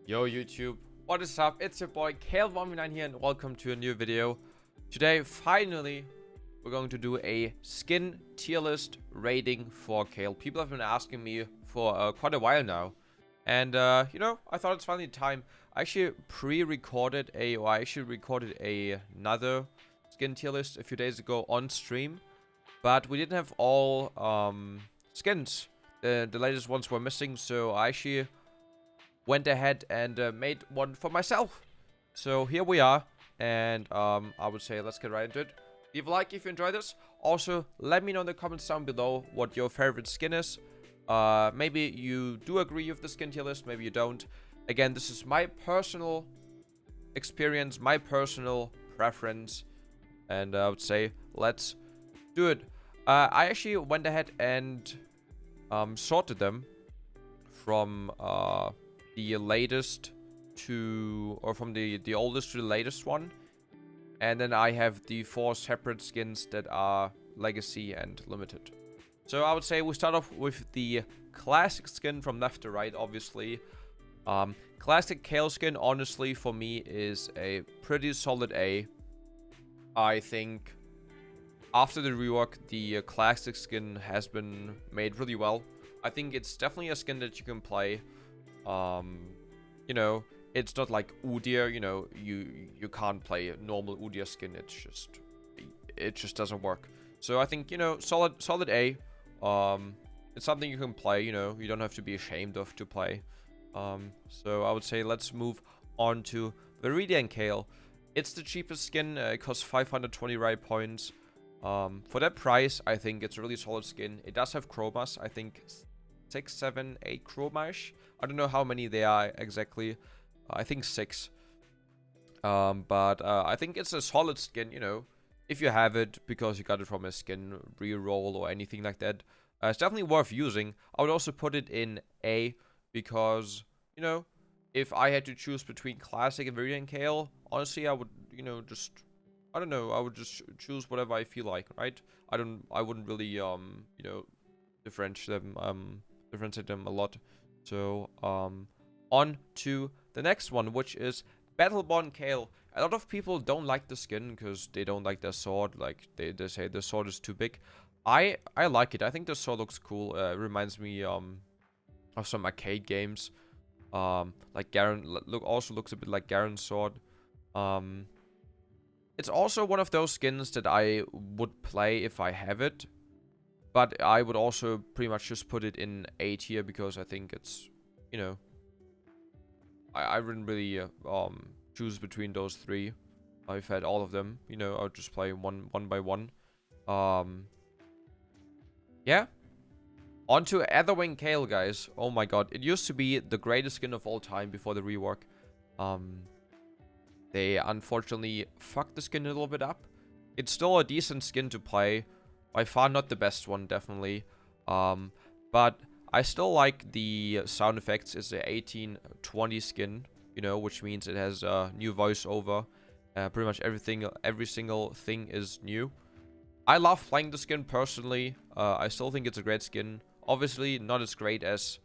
Yo YouTube, what is up? It's your boy Kayle1v9 here and welcome to a new video. Today, finally, we're going to do a skin tier list rating for Kayle. People have been asking me for quite a while now. And, I thought it's finally time. I actually recorded another skin tier list a few days ago on stream. But we didn't have all skins. The latest ones were missing, so I actually went ahead and made one for myself. So here we are, and I would say let's get right into it. Leave a like if you enjoy this. Also, let me know in the comments down below what your favorite skin is. Maybe you do agree with the skin tier list, maybe you don't. Again, this is my personal experience, my personal preference, and I would say let's do it. I actually went ahead and sorted them from the latest to, or from the oldest to the latest one. And then I have the 4 separate skins that are legacy and limited. So I would say we start off with the classic skin from left to right, obviously. Classic Kayle skin, honestly, for me, is a pretty solid A. I think after the rework, the classic skin has been made really well. I think it's definitely a skin that you can play. It's not like Udyr, you can't play a normal Udyr skin. It just doesn't work. So I think, solid A. It's something you can play, you don't have to be ashamed of to play. So I would say let's move on to Viridian Kayle. It's the cheapest skin. It costs 520 ride points. For that price, I think it's a really solid skin. It does have chromas, I think 6, 7, 8 chroma-ish. I don't know how many they are exactly. I think 6. But I think it's a solid skin, if you have it because you got it from a skin reroll or anything like that. It's definitely worth using. I would also put it in A because, if I had to choose between Classic and Viridian Kayle, honestly, I would, I would just choose whatever I feel like, right? I wouldn't really, differentiate them a lot. So, on to the next one, which is Battleborn Kayle. A lot of people don't like the skin because they don't like their sword. Like, they say the sword is too big. I like it. I think the sword looks cool. It reminds me of some arcade games. Like Garen also looks a bit like Garen's sword. It's also one of those skins that I would play if I have it. But I would also pretty much just put it in A tier because I think it's, I wouldn't really choose between those 3. I've had all of them, I would just play one by one. Yeah. On to Etherwing Kayle, guys. Oh my god, it used to be the greatest skin of all time before the rework. They unfortunately fucked the skin a little bit up. It's still a decent skin to play. By far not the best one, definitely. But I still like the sound effects. It's a 1820 skin, which means it has a new voiceover. Pretty much every single thing is new. I love playing the skin personally. I still think it's a great skin. Obviously, not as great as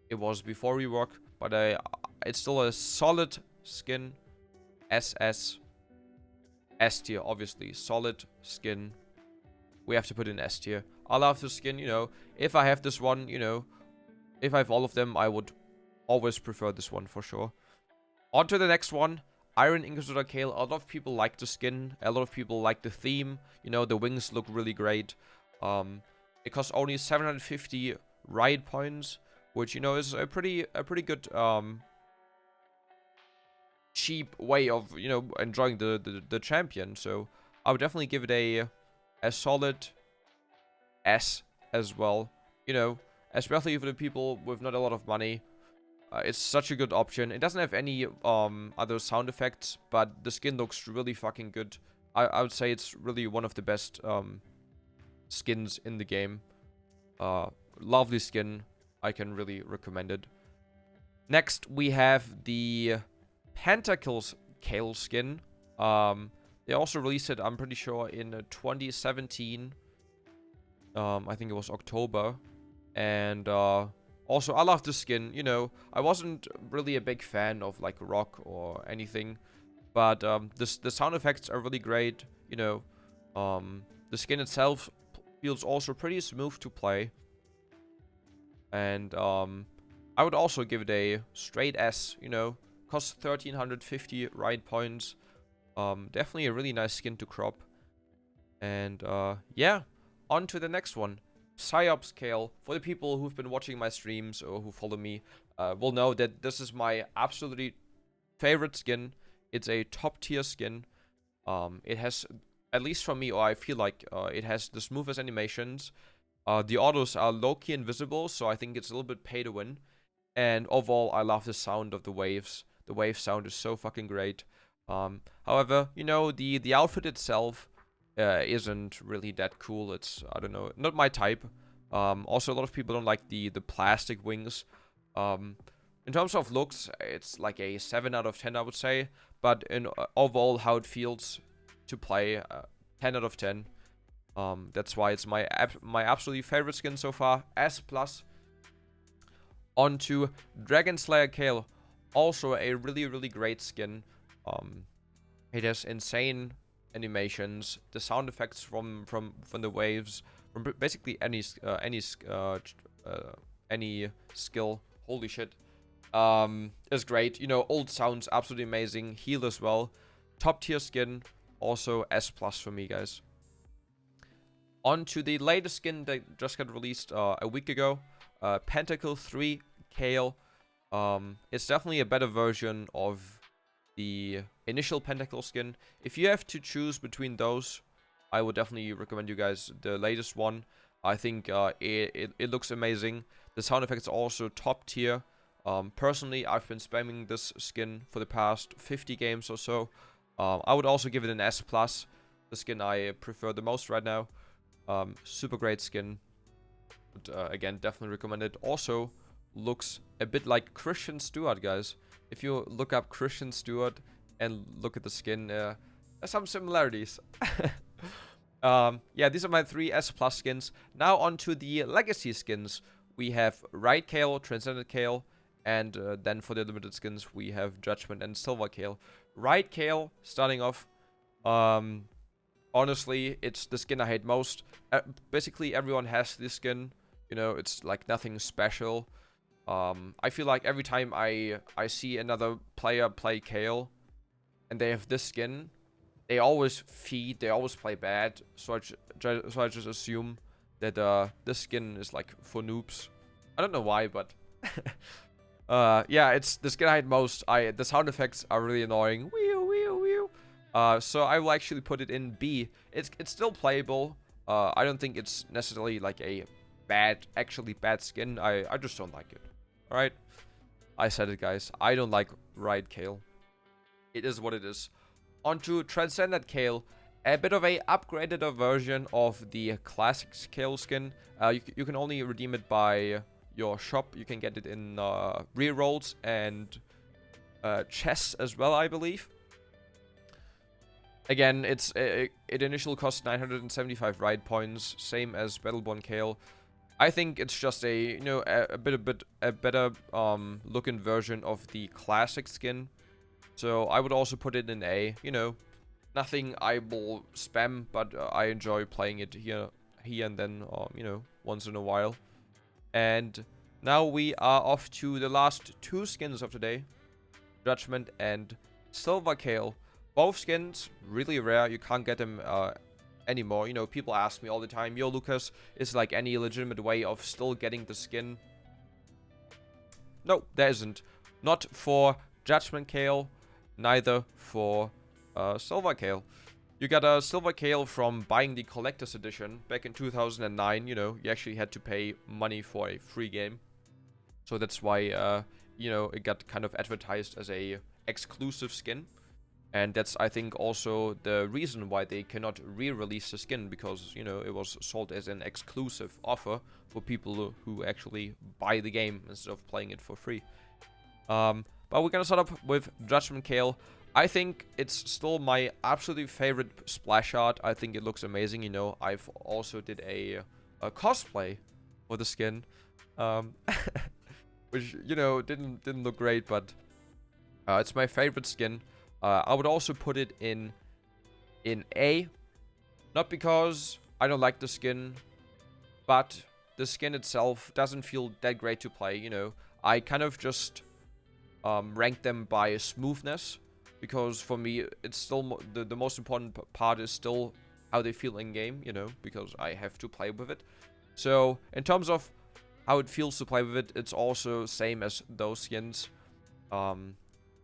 it was before rework, but it's still a solid skin. S tier, obviously. Solid skin. We have to put in S tier. I love the skin, if I have this one, if I have all of them, I would always prefer this one for sure. On to the next one. Iron Inquisitor Kayle. A lot of people like the skin. A lot of people like the theme. The wings look really great. It costs only 750 ride points, which, is a pretty good, cheap way of, enjoying the champion. So I would definitely give it a solid S as well. Especially for the people with not a lot of money. It's such a good option. It doesn't have any other sound effects, but the skin looks really fucking good. I would say it's really one of the best skins in the game. Lovely skin. I can really recommend it. Next, we have the Pentacles Kayle skin. They also released it, I'm pretty sure, in 2017. I think it was October. And Also, I love the skin, you know. I wasn't really a big fan of like rock or anything, but the sound effects are really great, you know. The skin itself feels also pretty smooth to play. And I would also give it a straight S, you know. Costs 1350 ride points. Definitely a really nice skin to crop. And yeah, on to the next one. Psyopscale. For the people who've been watching my streams or who follow me, will know that this is my absolutely favorite skin. It's a top tier skin. It has, at least for me, or I feel like it has the smoothest animations. The autos are low-key invisible, so I think it's a little bit pay to win. And overall, I love the sound of the waves. The wave sound is so fucking great. However, you know, the outfit itself isn't really that cool. It's, I don't know, not my type. Also, a lot of people don't like the plastic wings. In terms of looks, it's like a 7 out of 10, I would say. But in overall, how it feels to play, 10 out of 10. That's why it's my absolutely favorite skin so far. S+. On to Dragon Slayer Kayle. Also a really, really great skin. It has insane animations. The sound effects from the waves, from basically any skill. Holy shit. Is great. You know, old sounds absolutely amazing. Heal as well. Top tier skin. Also S+ for me, guys. On to the latest skin that just got released a week ago. Pentacle 3 Kayle. It's definitely a better version of the initial Pentacle skin. If you have to choose between those, I would definitely recommend you guys the latest one. I think it looks amazing. The sound effects are also top tier. Personally, I've been spamming this skin for the past 50 games or so. I would also give it an S+. The skin I prefer the most right now. Super great skin. But, again, definitely recommend it. Also, looks a bit like Christian Stewart, guys. If you look up Christian Stewart and look at the skin, there's some similarities. Yeah, these are my 3 S+ skins. Now on to the legacy skins. We have Right Kayle, Transcendent Kale, and then for the limited skins, we have Judgment and Silver Kale. Right Kayle, starting off. Honestly, it's the skin I hate most. Basically, everyone has this skin. You know, it's like nothing special. I feel like every time I see another player play Kayle, and they have this skin, they always feed, they always play bad. So I just assume that this skin is like for noobs. I don't know why, but yeah, it's the skin I hate most. The sound effects are really annoying. Wee wee wee. So I will actually put it in B. It's still playable. I don't think it's necessarily like a actually bad skin. I just don't like it. Alright? I said it, guys. I don't like Riot Kayle. It is what it is. Onto Transcendent Kale. A bit of a upgraded version of the classic Kale skin. You can only redeem it by your shop. You can get it in rerolls and chests as well, I believe. Again, it initially costs 975 ride points, same as Battleborn Kale. I think it's just a a better looking version of the classic skin. So I would also put it in A. You know, nothing I will spam, but I enjoy playing it here and then, you know, once in a while. And now we are off to the last 2 skins of today, Judgment and Silver Kale. Both skins really rare. You can't get them anymore. You know, people ask me all the time, yo, Lucas, is like any legitimate way of still getting the skin? No, there isn't. Not for Judgment Kale, neither for Silver Kale. You got a Silver Kale from buying the Collector's Edition back in 2009. You know, you actually had to pay money for a free game. So that's why, you know, it got kind of advertised as a exclusive skin. And that's, I think, also the reason why they cannot re-release the skin, because, you know, it was sold as an exclusive offer for people who actually buy the game instead of playing it for free. But we're gonna start up with Judgment Kale. I think it's still my absolutely favorite splash art. I think it looks amazing. You know, I've also did a cosplay for the skin. which, you know, didn't look great, but it's my favorite skin. I would also put it in A, not because I don't like the skin, but the skin itself doesn't feel that great to play, you know. I kind of just rank them by smoothness, because for me, it's still the most important part is still how they feel in game, you know, because I have to play with it. So in terms of how it feels to play with it, it's also same as those skins.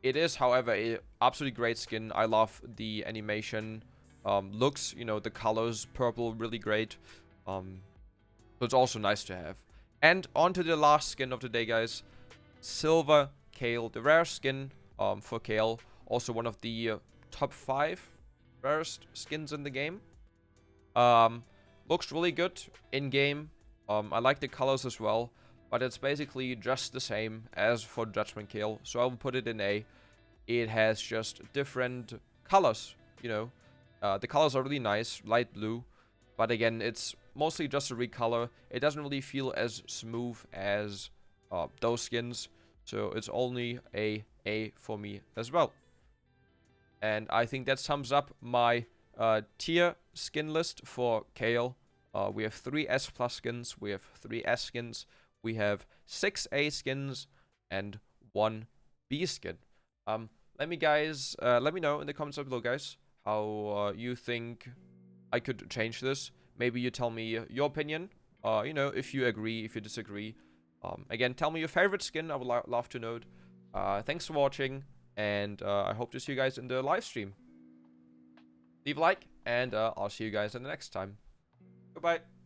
It is, however, a absolutely great skin. I love the animation, looks, you know, the colors, purple, really great. So it's also nice to have. And on to the last skin of the day, guys. Silver Kayle, the rare skin for Kayle. Also one of the top 5 rarest skins in the game. Looks really good in-game. I like the colors as well, but it's basically just the same as for Judgment Kale, so I will put it in A. It has just different colors, you know. The colors are really nice, light blue, but again, it's mostly just a recolor. It doesn't really feel as smooth as those skins, so it's only a A for me as well. And I think that sums up my tier skin list for Kayle. We have 3 S plus skins, we have 3 S skins, we have 6 A skins, and 1 B skin. Let me know in the comments below, guys, how you think I could change this. Maybe you tell me your opinion. You know, if you agree, if you disagree. Again, tell me your favorite skin. I would love to know it. Thanks for watching, and I hope to see you guys in the live stream. Leave a like, and I'll see you guys in the next time. Goodbye.